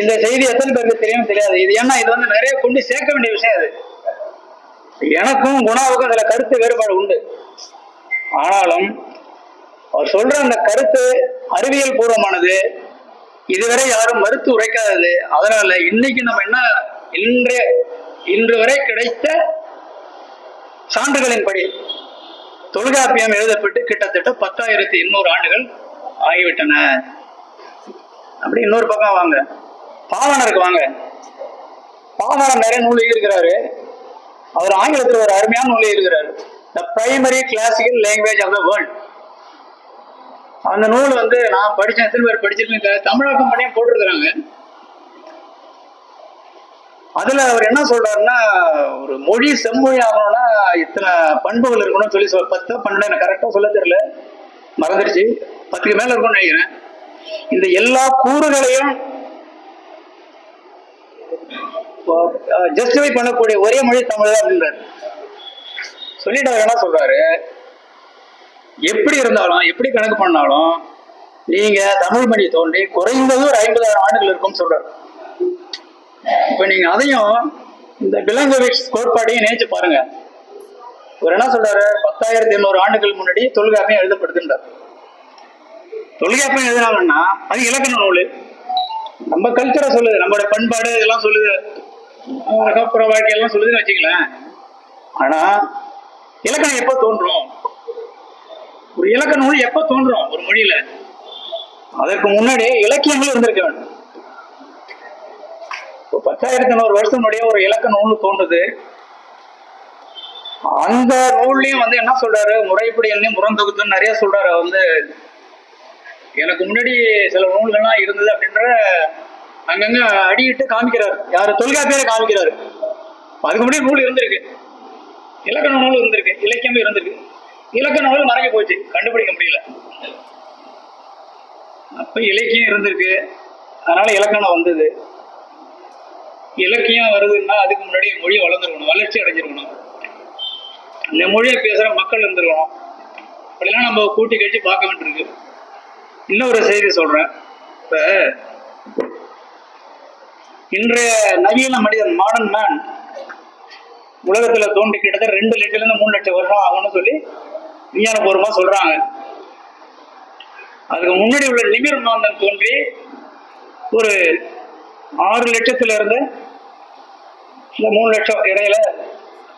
இந்த செய்தி எத்தனை பேருக்கு தெரியும் தெரியாது. இது ஏன்னா இது நிறைய கொண்டு சேர்க்க வேண்டிய விஷயம். அது எனக்கும் குணாவுக்கும் அதுல கருத்து வேறுபாடு உண்டு. ஆனாலும் அவர் சொல்ற அந்த கருத்து அறிவியல் பூர்வமானது, இதுவரை யாரும் மறுத்து உரைக்காதது. அதனால இன்னைக்கு நம்ம என்ன, இன்று வரை கிடைத்த சான்றுகளின்படி தொல்காப்பியம் எழுதப்பட்டு கிட்டத்தட்ட 10,800 ஆண்டுகள் ஆகிவிட்டன. அப்படி இன்னொரு பக்கம் வாங்க, பாவாணருக்கு வாங்க. பாவாணர் நிறைய நூல் எழுதியிருக்கிறாரு. அவர் ஆங்கிலத்தில் ஒரு அருமையான நூல் எழுதியிருக்கிறாரு, the primary classical language of the world. அந்த நூல் நான் படிச்சேன், எத்தனை பேர் படிச்சிருக்கேன், தமிழாக்கம் பண்ணியும் போட்டிருக்கிறாங்க. அதுல அவர் என்ன சொல்றாருன்னா, ஒரு மொழி செம்மொழி ஆகணும்னா இத்தனை பண்புகள் இருக்கணும்னு சொல்லி 10 12 எனக்கு கரெக்டா சொல்ல தெரியல, மறந்துடுச்சு, 10க்கு மேல இருக்கும்னு நினைக்கிறேன். இந்த எல்லா கூறுகளையும் ஜஸ்டிஃபை பண்ணக்கூடிய ஒரே மொழி தமிழ் தான் அப்படின்றாரு. சொல்லிட்டு அவர் என்ன சொல்றாரு, எப்படி இருந்தாலும் எப்படி கணக்கு பண்ணாலும் நீங்க தமிழ் மொழி தோன்றி குறைந்தது ஒரு 50,000 ஆண்டுகள் இருக்கும்னு சொல்றாரு. இப்ப நீங்க அதையும் இந்த மிலோங்கோவிச் கோட்பாடையும் நினைச்சு பாருங்க. இவர் என்ன சொல்றாரு, 10,800 ஆண்டுகள் முன்னாடி தொல்காப்பியம் எழுதப்படுதுன்றார். தொல்காப்பியம் எழுதினாங்கன்னா அது இலக்கண நூல், நம்ம கல்ச்சரை சொல்லுது, நம்மளோட பண்பாடு இதெல்லாம் சொல்லுது, அகப்புற வாழ்க்கை எல்லாம் சொல்லுதுன்னு வச்சுக்கலாம். ஆனா இலக்கணம் எப்ப தோன்றும்? ஒரு இலக்கண நூல் எப்ப தோன்றும் ஒரு மொழியில? அதற்கு முன்னாடி இலக்கியங்கள் இருந்திருக்க வேண்டும். 10,800 வருஷம் முன்னாடியே ஒரு இலக்கண நூல் தோன்றுது. அந்த நூல்லையும் வந்து என்ன சொல்றாரு, முறைப்படி எண்ணி முரந்தொகுத்துன்னு நிறைய சொல்றாரு. வந்து எனக்கு முன்னாடி சில நூல்கள்லாம் இருந்தது அப்படின்ற அங்கங்க அடியிட்டு காமிக்கிறார். யாரு? தொல்காப்பியரை காமிக்கிறாரு. அதுக்கு முன்னாடி நூல் இருந்திருக்கு, இலக்கண நூல் இருந்திருக்கு, இலக்கியம் இருந்திருக்கு. இலக்கண நூல் மறைஞ்சு போச்சு, கண்டுபிடிக்க முடியல. அப்ப இலக்கியம் இருந்திருக்கு, அதனால இலக்கணம் வந்தது. இலக்கியம் வருதுன்னா அதுக்கு முன்னாடி மொழி வளர்ந்துருக்கணும், வளர்ச்சி அடைஞ்சிருக்கணும், இந்த மொழியை பேசுற மக்கள் இருந்திருக்கணும். அப்படிலாம் நம்ம கூட்டி கழிச்சு பார்க்க வேண்டியிருக்கு. இன்னொரு செய்தி சொல்றேன். இப்ப இன்றைய நவீன மனிதன், மாடர்ன் மேன், உலகத்துல தோன்றி கிட்டத்தட்ட 2 லட்சத்துல இருந்து 3 லட்சம் வருஷம் ஆகும்னு சொல்லி விஞ்ஞானபூர்வமா சொல்றாங்க. அதுக்கு முன்னாடி உள்ள நிமிர் மாந்தன் தோன்றி ஒரு 6 லட்சத்துல இருந்து 3 லட்சம் இடையில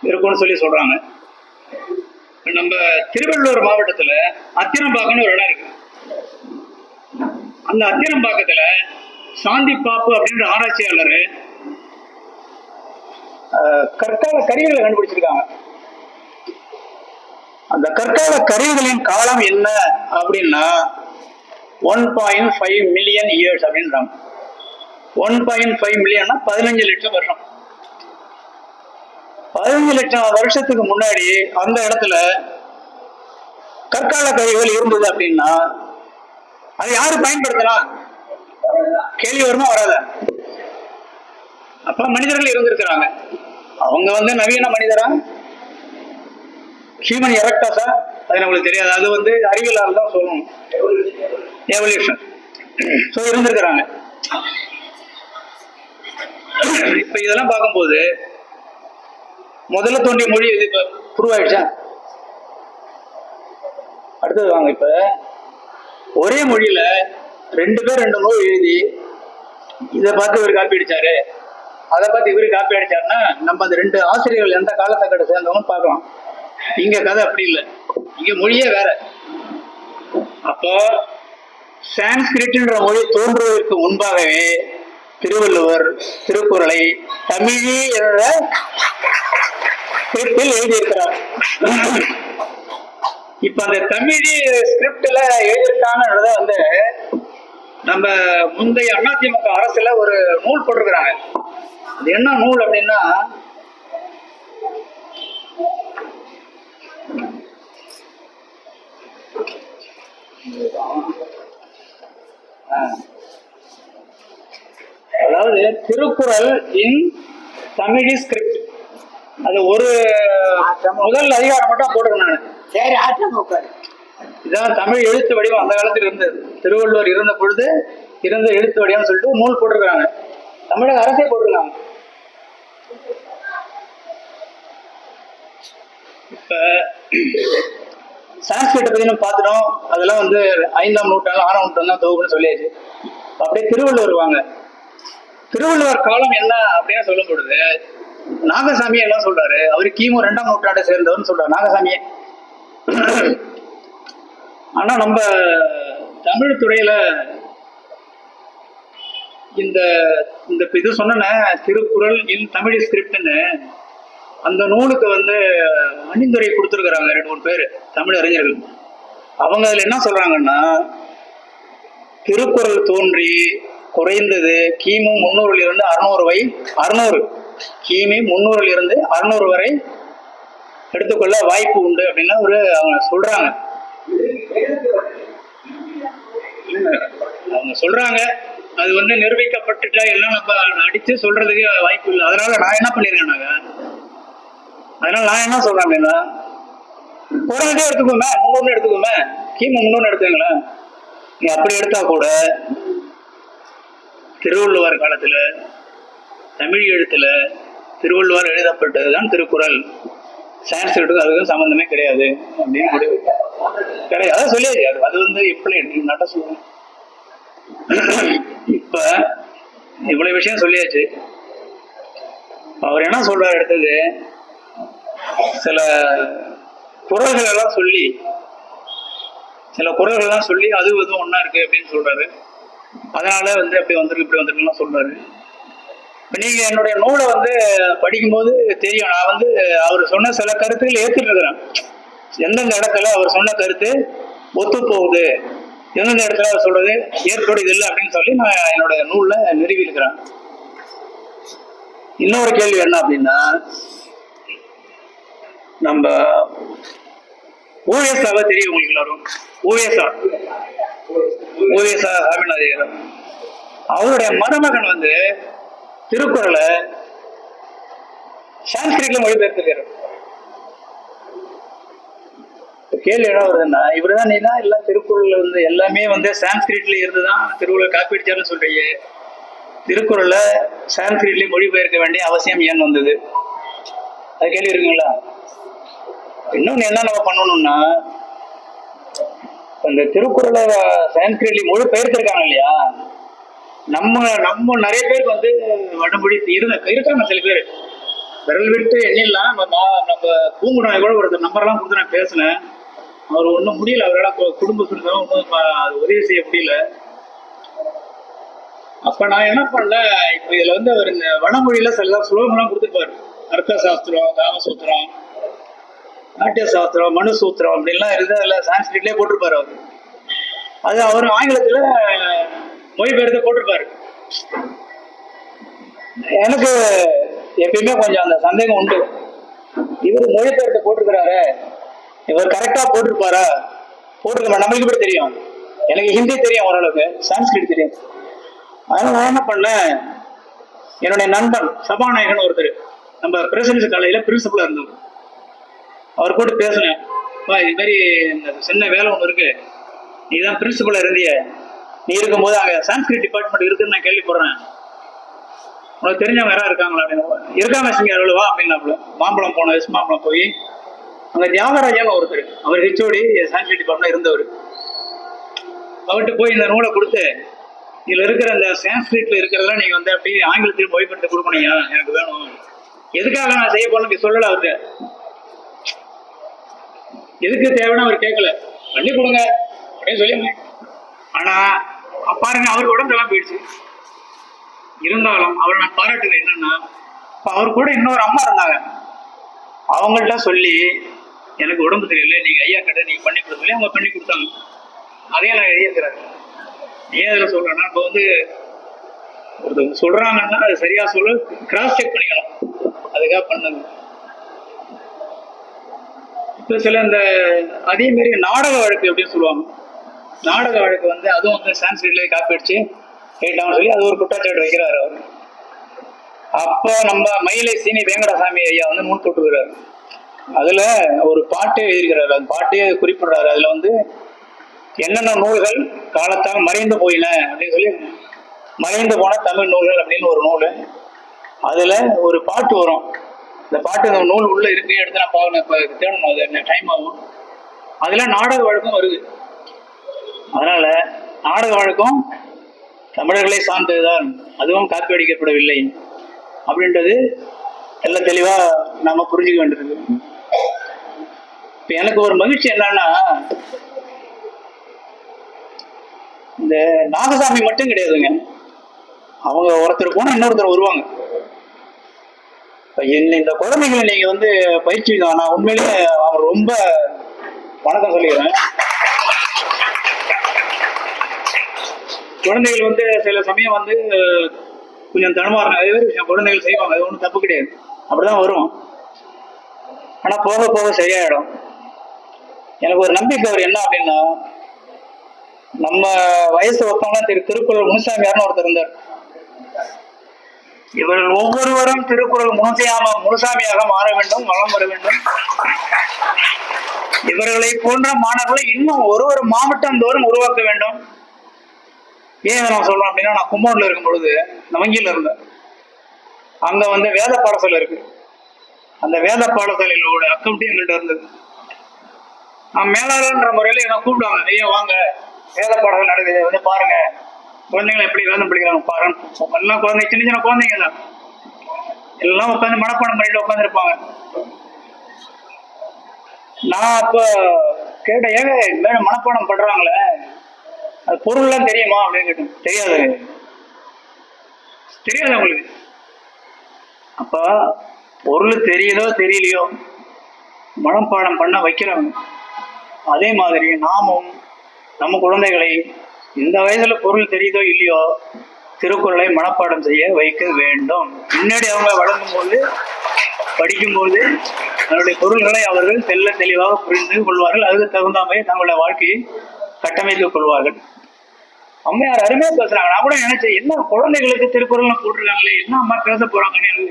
இருக்கும்னு சொல்லி சொல்றாங்க. நம்ம திருவள்ளூர் மாவட்டத்துல அத்திரம்பாக்கம்னு ஒரு இடம் இருக்கு. அந்த அத்திரம்பாக்கத்துல சாந்தி பாப்பு அப்படின்ற ஆராய்ச்சியாளர் கற்கால கருவிகளை கண்டுபிடிச்சிருக்காங்க. அந்த கற்கால கருவிகளின் காலம் என்ன அப்படின்னா 1.5 மில்லியன் இயர்ஸ் அப்படின்றாங்க. 1.5 மில்லியன்னா 15 லட்சம் வருஷம். 15 லட்சம் வருஷத்துக்கு முன்னாடி அந்த இடத்துல கற்கால கருவிகள் இருந்தது அப்படின்னா அது யாரு பயன்படுத்தலாம்? கேள்வி வருமா வராத? அப்ப மனிதர்கள் இருந்திருக்கிறாங்க. அவங்க வந்து நவீன மனிதரா, ஹியூமன் எரெக்டஸா, அது நம்மளுக்கு தெரியாது. அது வந்து அறிவியலால் தான் சொல்லணும், எவல்யூஷன். ஸோ இருந்திருக்கிறாங்க. இப்ப இதெல்லாம் பார்க்கும்போது முதல்ல தோன்றிய மொழி இது இப்ப ப்ரூவ் ஆயிடுச்சா? அடுத்தது வாங்க. இப்ப ஒரே மொழியில 2 பேர் 2 நூல் எழுதி இதை பார்த்து இவர் காப்பி அடிச்சாரு, அதை பார்த்து இவரு காப்பி அடிச்சாருன்னா நம்ம அந்த 2 ஆசிரியர்கள் எந்த காலத்தை சேர்ந்தவங்கன்னு பார்க்கலாம். இங்க கதை அப்படி இல்லை, இங்க மொழியே வேற. அப்போ சான்ஸ்கிரிட்ன்ற மொழி தோன்றுவதற்கு முன்பாகவே திருவள்ளுவர் திருக்குறளை தமிழி என்ற ஸ்கிரிப்டில் எழுதியிருக்கிறார். இப்ப அந்த தமிழி ஸ்கிரிப்ட்ல எழுதியிருக்காங்கன்றத வந்து நம்ம முந்தைய அதிமுக அரசுல ஒரு நூல் போட்டிருக்கிறாங்க. அது என்ன நூல் அப்படின்னா, அதாவது திருக்குறள் இன் தமிழ் ஸ்கிரிப்ட். அது ஒரு முதல் அதிகாரம் மட்டும் போட்டுருக்கேன் நான். இதான் தமிழ் எழுத்து வடிவம் அந்த காலத்தில் இருந்தது. திருவள்ளுவர் இருந்த பொழுது இருந்த எழுத்து வடிவம் சொல்லிட்டு நூல் போட்டிருக்கிறாங்க. தமிழக அரசே போட்டிருக்காங்க. இப்ப சான்ஸ்கிரிட்டை பத்தி நம்ம பார்த்துட்டோம். அதெல்லாம் வந்து 5ஆம் நூற்றாண்டு 6ஆம் நூற்றாண்டு தான் தொகுப்புன்னு சொல்லியாச்சு. அப்படியே திருவள்ளுவர் வாங்க. திருவள்ளுவர் காலம் என்ன அப்படின்னு சொல்லும் பொழுது நாகசாமியை எல்லாம் சொல்றாரு. அவரு கிமு 2ஆம் நூற்றாண்டை சேர்ந்தவர்னு சொல்றாரு நாகசாமியை. ஆனா நம்ம தமிழ் துறையில இந்த இது சொன்ன திருக்குறள் இன் தமிழ் ஸ்கிரிப்ட்னு அந்த நூலுக்கு வந்து அணிந்துரை கொடுத்துருக்குறாங்க 2-3 பேர் தமிழ் அறிஞர்கள். அவங்க அதுல என்ன சொல்றாங்கன்னா, திருக்குறள் தோன்றி குறைந்தது கிமு 300 600 கிமு 300 600 வரை எடுத்துக்கொள்ள வாய்ப்பு உண்டு அப்படின்னு அவங்க சொல்றாங்க. அவங்க சொல்றாங்க. அது வந்து நிரூபிக்கப்பட்டுட்டா எல்லாம் நம்ம அடிச்சு சொல்றதுக்கு வாய்ப்பு இல்லை. அதனால நான் என்ன பண்ணிருக்கேன்னாங்க, நான் என்ன சொல்றேன் அப்படின்னா, குறைஞ்சே எடுத்துக்கோமே, 300 எடுத்துக்கோமே, கிமு 300 எடுத்துங்களேன். நீ அப்படி எடுத்தா கூட திருவள்ளுவர் காலத்துல தமிழ் எழுத்துல திருவள்ளுவர் எழுதப்பட்டதுதான் திருக்குறள். சான்ஸ்கிரிட்டுக்கு அதுக்கு சம்பந்தமே கிடையாது அப்படின்னு முடிவு கிடையாது. அதான் சொல்லியாச்சு. அது வந்து எப்படி நட்ட சொல்லுங்க. இப்ப இவ்வளவு விஷயம் சொல்லியாச்சு. அவர் என்ன சொல்றாரு, அடுத்தது சில குறள்கள் எல்லாம் சொல்லி அது எதுவும் ஒன்னா இருக்கு அப்படின்னு சொல்றாரு. அதனால வந்து அப்படி வந்திருக்கு இப்படி வந்திருக்குலாம் சொல்றாரு. நீங்க என்னுடைய நூலை வந்து படிக்கும்போது தெரியும், நான் வந்து அவர் சொன்ன சில கருத்துக்கள் ஏற்றுட்டு இருக்கிறேன். எந்தெந்த இடத்துல அவர் சொன்ன கருத்து ஒத்து போகுது, எந்தெந்த இடத்துல அவர் சொல்றது ஏற்புடையது இல்லை அப்படின்னு சொல்லி நான் என்னுடைய நூல்ல நிறுவி இருக்கிறேன். இன்னொரு கேள்வி என்ன அப்படின்னா, நம்ம ஓஎஸ்ஆவை தெரியும் உங்களுக்கு எல்லாரும். ஓஎஸ்ஆ சாமிநாதையர் அவருடைய மருமகன் வந்து திருக்குறளை சான்ஸ்கிரிட்ல மொழிபெயர்த்திருக்காரு. கேள்வி என்ன வருதுன்னா, இவருதான் நீனா எல்லாம் திருக்குறள் வந்து எல்லாமே வந்து சான்ஸ்கிரிட்ல இருந்துதான் திருக்குறள் காப்பீடுச்சாருன்னு சொல்றீங்க. திருக்குறளை சான்ஸ்கிரிட்ல மொழிபெயர்க்க வேண்டிய அவசியம் ஏன் வந்தது? அது கேள்வி இருக்குங்களா? இன்னொன்னு என்ன நம்ம பண்ணணும்னா, இந்த திருக்குறளை சான்ஸ்கிரிட்ல மொழிபெயர்த்திருக்காங்க இல்லையா, நம்ம நிறைய பேருக்கு வந்து வடமொழி இருக்காங்க. சில பேர் விரல் விட்டு எண்ணிடலாம். நம்ம பூங்குடாய் கூட ஒரு நம்பர்லாம் கொடுத்து நான் பேசினேன். அவர் ஒன்றும் முடியல, அவரால் குடும்ப சூழ்நிலை ஒன்றும் உதவி செய்ய முடியல. அப்ப நான் என்ன பண்ணேன், இப்போ இதுல வந்து அவர் இந்த வடமொழியில சில சுலோகம்லாம் கொடுத்துருப்பாரு. அர்த்த சாஸ்திரம், காமசூத்திரம், நாட்டிய சாஸ்திரம், மனு சூத்திரம் அப்படின்லாம் இருந்து அதில் சான்ஸ்கிரிட்லேயே போட்டிருப்பாரு அவர். அது அவர் ஆங்கிலத்தில் மொழிபெயர்த்து போட்டிருப்பாரு. எனக்கு எப்பயுமே கொஞ்சம் அந்த சந்தேகம் உண்டு, இவர் மொழிபெயர்த்து போட்டிருக்கிறாரு, இவர் கரெக்டா போட்டிருப்பாரா? போட்டிருக்க நம்மளுக்கு இப்படி தெரியும், எனக்கு ஹிந்தி தெரியும், ஓரளவுக்கு சான்ஸ்கிரிட் தெரியும். அதனால நான் என்ன பண்ணேன், என்னுடைய நண்பன் சபாநாயகன் ஒருத்தர் நம்ம பிரசிடென்சி காலேஜில் பிரின்சிபலா இருந்தவர், அவர் கூட பேசினேன். இது மாதிரி இந்த சின்ன வேலை ஒன்று இருக்கு, நீ தான் பிரின்சிபலா இருந்திய, நீ இருக்கும்போது அங்கே சான்ஸ்கிரிட் டிபார்ட்மெண்ட் இருக்குன்னு நான் கேள்விப்படுறேன், உனக்கு தெரிஞ்சவங்க யாராவது இருக்காங்களா அப்படின்னு. இருக்காங்க சிங்க அவ்வளவா அப்படின்னாப்புல. மாம்பழம் போன வயசு மாம்பழம் போய் அங்கே தியாகராஜான்னு ஒருத்தர், அவர் ஹெச்ஓடி சான்ஸ்கிரிட் டிபார்ட்மெண்ட் இருந்தவர், அவர்கிட்ட போய் இந்த நூலை கொடுத்து, இதுல இருக்கிற அந்த சான்ஸ்கிரிட்ல இருக்கிறதெல்லாம் நீங்க வந்து அப்படியே ஆங்கிலத்தில் மொழிபெயர்த்து கொடுக்கணுங்க, எனக்கு வேணும். எதுக்காக நான் செய்ய போறேன்னு சொல்லல அவர்கிட்ட, எதுக்கு தேவைன்னு அவர் கேட்கல, பண்ணி கொடுங்க அப்படின்னு சொல்லி. ஆனா பாருங்க, அவருக்கு உடம்பெல்லாம் போயிடுச்சு. இருந்தாலும் அவர் நான் பாராட்டுறேன். என்னன்னா, அவர் கூட இன்னொரு அம்மா இருந்தாங்க, அவங்கள்ட்ட சொல்லி எனக்கு உடம்பு தெரியல, நீங்க ஐயா கிட்ட நீங்க பண்ணி கொடுக்க சொல்லி அவங்க பண்ணி கொடுத்தாங்க. அதையே நான் எழுதியிருக்கிறேன். ஏன் அதில் சொல்றேன்னா, இப்போ வந்து ஒருத்தவங்க சொல்றாங்கன்னா அது சரியா சொல்ல கிராஸ் செக் பண்ணிக்கலாம், அதுக்காக பண்ணது. இப்போ சில இந்த அதே மாதிரி நாடக வழக்கு அப்படின்னு சொல்லுவாங்க. நாடக வழக்கு வந்து அதுவும் வந்து சான்ஸ்கிரிட்ல காப்பி அடிச்சு கேட்டான்னு சொல்லி அது ஒரு குற்றச்சாட்டு வைக்கிறாரு அவர். அப்போ நம்ம மயிலை சீனி வேங்கடசாமி ஐயா வந்து நூல் போட்டுக்கிறாரு. அதுல ஒரு பாட்டே எழுதியிருக்கிறாரு, அந்த பாட்டே குறிப்பிடுறாரு. அதுல வந்து என்னென்ன நூல்கள் காலத்தால் மறைந்து போயின அப்படின்னு சொல்லி, மறைந்து போன தமிழ் நூல்கள் அப்படின்னு ஒரு நூல். அதுல ஒரு பாட்டு வரும். இந்த பாட்டு இந்த நூல் உள்ள இருக்கு, எடுத்து நான் பார்க்கணும், தேடணும், அது என்ன டைம் ஆகும். அதுல நாடக வழக்கம் வருது. அதனால நாடக வழக்கம் தமிழர்களை சார்ந்ததுதான், அதுவும் காப்பி அடிக்கப்படவில்லை அப்படின்றது எல்லாம் தெளிவா நாம புரிஞ்சுக்க வேண்டியது. இப்ப எனக்கு ஒரு மகிழ்ச்சி என்னன்னா, இந்த நாகசாமி மட்டும் கிடையாதுங்க, அவங்க ஒருத்தர் போனா இன்னொருத்தர் வருவாங்க. இந்த குழந்தைகளை நீங்க வந்து பயிற்சி தான், நான் உண்மையிலேயே அவர் ரொம்ப வணக்கம் சொல்லிடுறேன். குழந்தைகள் வந்து சில சமயம் வந்து கொஞ்சம் தனமாறுங்க, அதே மாதிரி விஷயம் குழந்தைகள் செய்வாங்க, அது ஒன்றும் தப்பு கிடையாது, அப்படிதான் வரும். ஆனா போக போக சரியாயிடும். எனக்கு ஒரு நம்பிக்கை அவர் என்ன அப்படின்னா, நம்ம வயசு ஒருத்தவங்களாம் திருக்குறள் முனுசாமியார்னு ஒருத்தர் இருந்தார். இவர்கள் ஒவ்வொருவரும் திருக்குறள் முனுசாமியாக மாற வேண்டும், வளம் வர வேண்டும். இவர்களை போன்ற மாணவர்களை இன்னும் ஒரு மாவட்டம் தோறும் உருவாக்க வேண்டும். ஏன் நான் சொல்றேன் அப்படின்னா, நான் கும்பகோணத்துல இருக்கும் பொழுது நவங்கியில இருந்தேன். அங்க வந்து வேத பாடசாலை இருக்கு. அந்த வேத பாடசாலையிலோட அக்கௌண்ட் எங்கள்கிட்ட இருந்தது. நான் மேலாளர்ன்ற முறையில என்ன கூப்பிடுவாங்க, ஐயா வாங்க வேத பாடசாலை நடக்குது வந்து பாருங்க, குழந்தைங்களை எப்படி வேதம் படிக்கிறாங்க பாருங்க. எல்லாம் குழந்தை, சின்ன சின்ன குழந்தைங்க தான், எல்லாம் உட்காந்து மனப்பாடம் பண்ணிட்டு உட்காந்துருப்பாங்க. நான் அப்ப கேட்டேன், ஏங்க மேடம் மனப்பாடம் பண்றாங்களே, அது பொருள்லாம் தெரியுமா அப்படின்னு கேட்டேன். தெரியாது உங்களுக்கு. அப்ப பொருள் தெரியுதோ தெரியலையோ மனப்பாடம் பண்ண வைக்கிறவங்க. அதே மாதிரி நாமும் நம்ம குழந்தைகளை இந்த வயசுல பொருள் தெரியுதோ இல்லையோ திருக்குறளை மனப்பாடம் செய்ய வைக்க வேண்டும். முன்னாடி அவங்க வழங்கும் போது படிக்கும்போது அதனுடைய பொருள்களை அவர்கள் தெல்ல தெளிவாக புரிந்து கொள்வார்கள். அதுக்கு தகுந்த மாதிரி தங்களுடைய வாழ்க்கையை கட்டமைத்துக் கொள்வார்கள். அம்மையார் அருமையா பேசுறாங்க. நான் கூட நினைச்சேன், என்ன குழந்தைகளுக்கு திருக்குறள் போட்டிருக்காங்களே, என்ன அம்மா பேச போறாங்கன்னு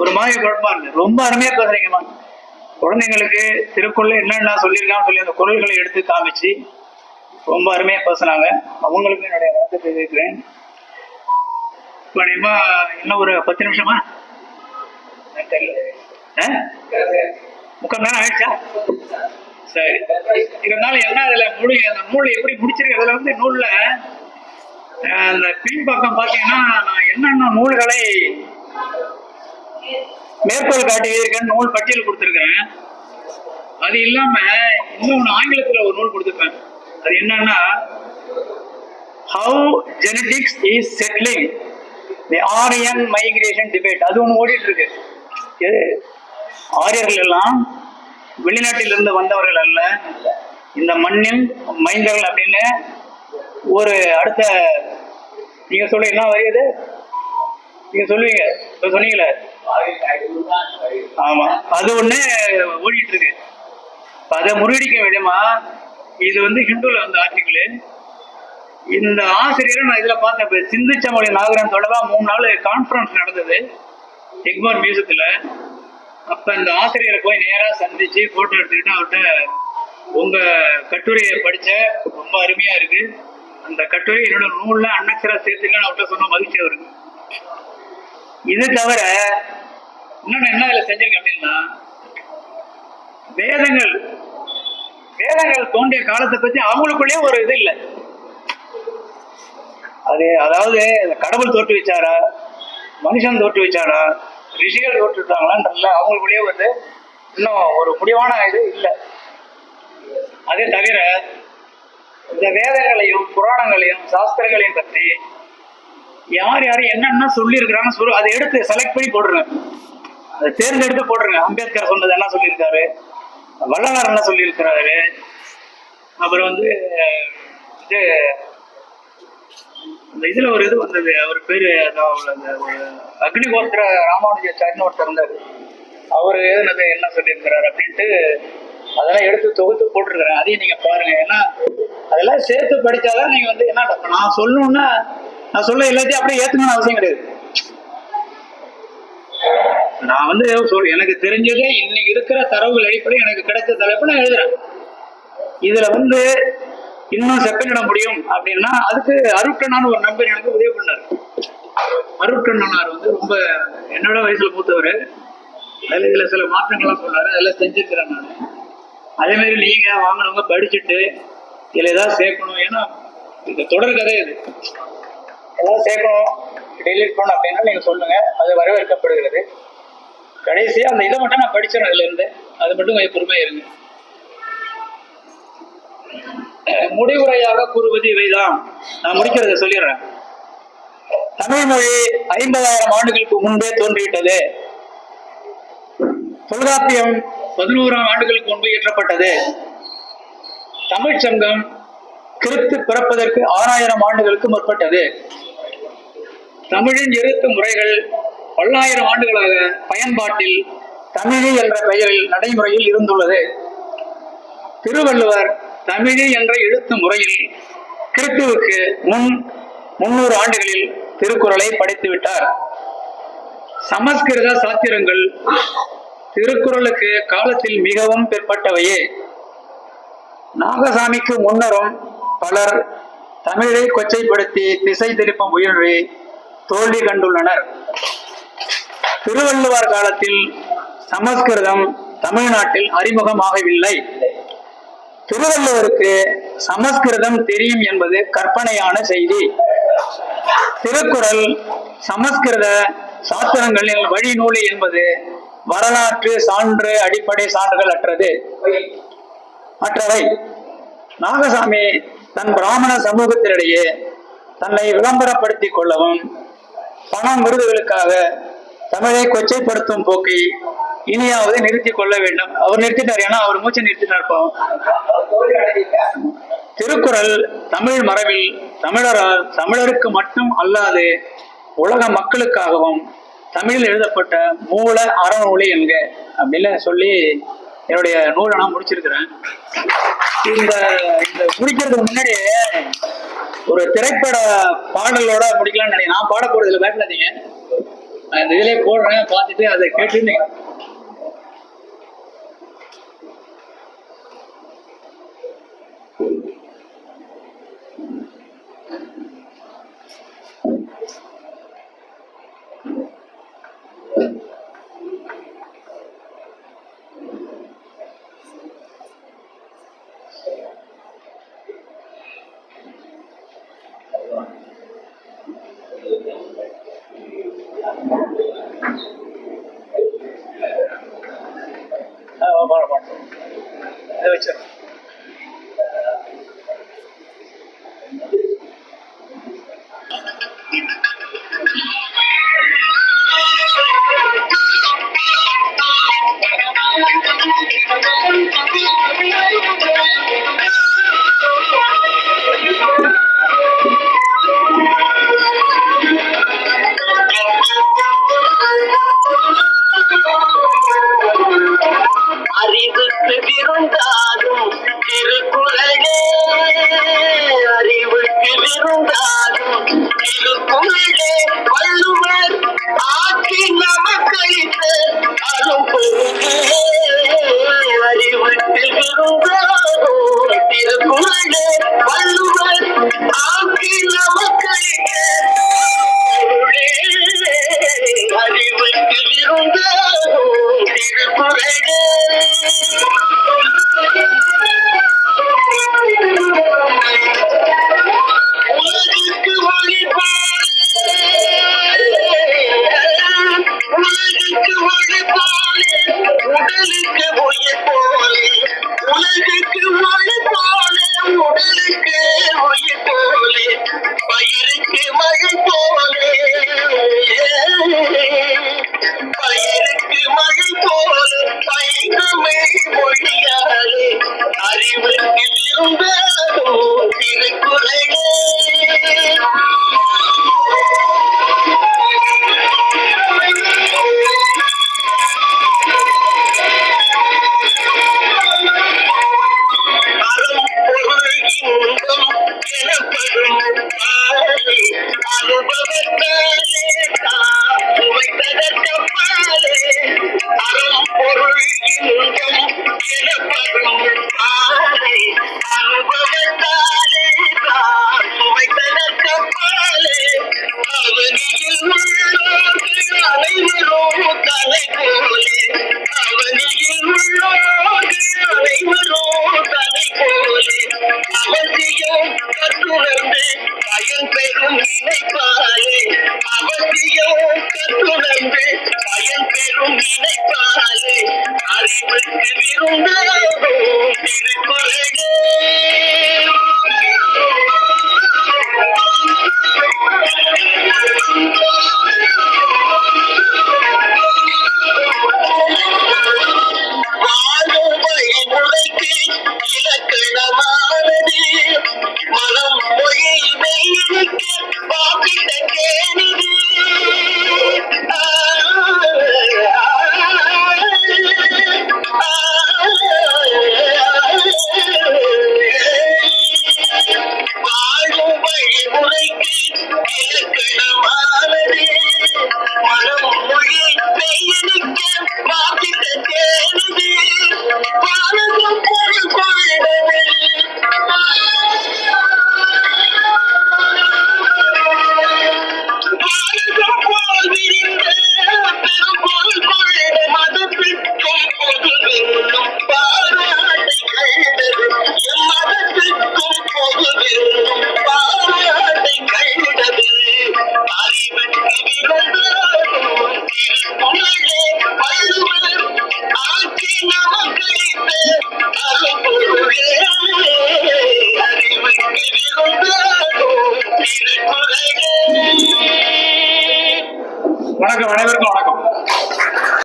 ஒரு மாதிரி குழப்பமா இருக்கு. ரொம்ப அருமையா பேசுறீங்கம்மா. குழந்தைங்களுக்கு திருக்குறள் என்னென்ன சொல்லியிருக்கான்னு சொல்லி அந்த குறள்களை எடுத்து காமிச்சு ரொம்ப அருமையா பேசுனாங்க. அவங்களுக்கு என்னுடைய வணக்கத்தை தெரிவிக்கிறேன். இன்னும் ஒரு 10 நிமிஷமா, முக்கால் நேரம் ஆயிடுச்சா? சரி, இதனால என்ன அதுல அந்த நூல் எப்படி முடிச்சிருக்கு. அதுல வந்து நூல்ல அந்த பின்பக்கம் பாத்தீங்கன்னா நான் என்னென்ன நூல்களை மேற்கோள் காட்டியிருக்கேன் நூல் பட்டியல் கொடுத்துருக்கேன். அது இல்லாம இன்னொன்னு ஆங்கிலத்துல ஒரு நூல் கொடுத்துருக்கேன். அது என்னன்னா how genetics is settling the Aryan migration debate. அது ஒண்ணு ஓடிட்டு இருக்கு. ஆரியர்கள் எல்லாம் வெளிநாட்டிலிருந்து வந்தவர்கள் அல்ல, இந்த மண்ணின் மைந்தர்கள் அப்படின்னு ஒரு அடுத்த நீங்க சொல்ல என்ன வருது, நீங்க சொல்லுவீங்க சொன்னீங்களே, ஆமா அது ஒண்ணு ஓடிட்டு இருக்கு. அதை முறியடிக்க விதமா இது வந்து ஹிந்துல வந்த ஆர்டிகிள். இந்த ஆசிரியரை நான் இதுல பார்த்தேன். சிந்திச்ச மொழி நாகரம் தொடர்பா 3 நாள் கான்பரன்ஸ் நடந்தது எக்மோர் மியூசியத்துல. அப்ப இந்த ஆசிரியரை போய் நேரா சந்திச்சு போட்டோ எடுத்துக்கிட்டு அவர்கிட்ட உங்க கட்டுரையை படிச்ச ரொம்ப அருமையா இருக்கு, அந்த கட்டுரை என்னோட நூல்ல அன்னக்சரா சேர்த்துக்கன்னு அவர்கிட்ட சொன்ன மகிழ்ச்சி அவருக்கு. இது தவிர இன்னொன்னு என்ன இதுல செஞ்சீங்க அப்படின்னா, வேதங்கள் தோன்றிய காலத்தை பத்தி அவங்களுக்குள்ளேயே ஒரு இது இல்லை. அது அதாவது கடவுள் தோற்று வச்சாரா, மனுஷன் தோற்று வச்சாரா, ரிஷிகள் தோற்றுட்டாங்களான்றதுல அவங்களுக்குள்ளேயே வந்து இன்னும் ஒரு முடிவான இது இல்லை. அதே தவிர இந்த வேதங்களையும் புராணங்களையும் சாஸ்திரங்களையும் பற்றி யார் என்னென்ன சொல்லி இருக்கிறாங்க அதை எடுத்து செலக்ட் பண்ணி போடுறேன், அதை தேர்ந்தெடுத்து போடுறேங்க. அம்பேத்கர் சொன்னது என்ன சொல்லியிருக்காரு, வள்ளலார் என்ன சொல்லியிருக்கிறாரு, அப்புறம் வந்து இந்த இதுல ஒரு இது வந்தது, அவர் பேரு அக்னிஹோத்திர ராமானுஜாச்சாரின்னு ஒருத்தர் இருந்தாரு, அவரு எழுதுனது என்ன சொல்லியிருக்கிறாரு அப்படின்ட்டு அதெல்லாம் எடுத்து தொகுத்து போட்டிருக்கிறேன். அதையும் நீங்க பாருங்க. ஏன்னா அதெல்லாம் சேர்த்து படிச்சாதான் நீங்க வந்து என்ன நான் சொல்லணும்னா நான் சொல்ல எல்லாத்தையும் அப்படியே ஏத்துக்கணும்னு அவசியம் கிடையாது. நான் வந்து எனக்கு தெரிஞ்சதே இன்னைக்கு இருக்கிற தரவுகள் அடிப்படை எனக்கு கிடைச்ச தலைப்பு நான் எழுதுறேன். இதுல வந்து இன்னும் செப்பனிட முடியும் அப்படின்னா அதுக்கு அருட்கண்ணான்னு ஒரு நண்பர் எனக்கு உதவி பண்ணார். அருட்கண்ணனார் வந்து ரொம்ப என்னோட வயசுல மூத்தவர். அதுல இதுல சில மாற்றங்கள்லாம் சொன்னாரு, அதெல்லாம் செஞ்சிருக்கிறேன் நான். அதே மாதிரி நீங்க வாங்கினவங்க படிச்சுட்டு இதுல ஏதாவது சேர்க்கணும், ஏன்னா இந்த தொடர் கதை இது ஏதாவது சேர்க்கணும் டெலிட் பண்ணணும் அப்படின்னா நீங்க சொல்லுங்க, அது வரவேற்கப்படுகிறது. கடைசியா அந்த இதை மட்டும் நான் படிச்சேன், அதுல இருந்து அது மட்டும் கொஞ்சம் பொறுமையா இருங்க. முடிவுரையாக கூறுவது இவைதான். நான் முடிக்கிறத சொல்லிடுறேன். தமிழ் மொழி 50,000 ஆண்டுகளுக்கு முன்பே தோன்றிவிட்டது. தொல்காப்பியம் 11ஆம் ஆண்டுகளுக்கு முன்பு இயற்றப்பட்டது. தமிழ் சங்கம் கிறிஸ்து பிறப்பதற்கு 6000 ஆண்டுகளுக்கு முற்பட்டது. தமிழின் எழுத்து முறைகள் பல்லாயிரம் ஆண்டுகளாக பயன்பாட்டில் தமிழி என்ற பெயரில் நடைமுறையில் இருந்துள்ளது. திருவள்ளுவர் தமிழி என்ற எழுத்து முறையில் கிறிஸ்துவுக்கு முன் 300 ஆண்டுகளில் திருக்குறளை படித்து விட்டார். சமஸ்கிருத சாத்திரங்கள் திருக்குறளுக்கு காலத்தில் மிகவும் பிற்பட்டவையே. நாகசாமிக்கு முன்னரும் பலர் தமிழை கொச்சைப்படுத்தி திசை திருப்ப முயன்று தோல்வி கண்டுள்ளனர். திருவள்ளுவர் காலத்தில் சமஸ்கிருதம் தமிழ்நாட்டில் அறிமுகமாகவில்லை. திருவள்ளுவருக்கு சமஸ்கிருதம் தெரியும் என்பது கற்பனையான செய்தி. திருக்குறள் சமஸ்கிருத சாஸ்திரங்களில் வழிநூல் என்பது வரலாற்று சான்று அடிப்படை சான்றுகள் அற்றவை. நாகசாமி தன் பிராமண சமூகத்தினிடையே தன்னை விளம்பரப்படுத்திக் கொள்ளவும் பணம் விருதுகளுக்காக தமிழை கொச்சைப்படுத்தும் போக்கை இனியாவது நிறுத்திக் கொள்ள வேண்டும். அவர் நிறுத்திட்டார், ஏன்னா அவர் மூச்சை நிறுத்திட்டார். திருக்குறள் தமிழ் மரபில் தமிழரால் தமிழருக்கு மட்டும் அல்லாது உலக மக்களுக்காகவும் தமிழில் எழுதப்பட்ட மூல அறநூலை என்க அப்படின்னு சொல்லி என்னுடைய நூலை நான் முடிச்சிருக்கிறேன். இந்த முடிக்கிறதுக்கு முன்னாடி ஒரு திரைப்பட பாடலோட முடிக்கலாம்னு நினைக்கிறேன். நான் பாட போறது இல்லை, பயப்படாதீங்க. அந்த இதிலே போடுறேன், பார்த்துட்டு அதை கேட்டு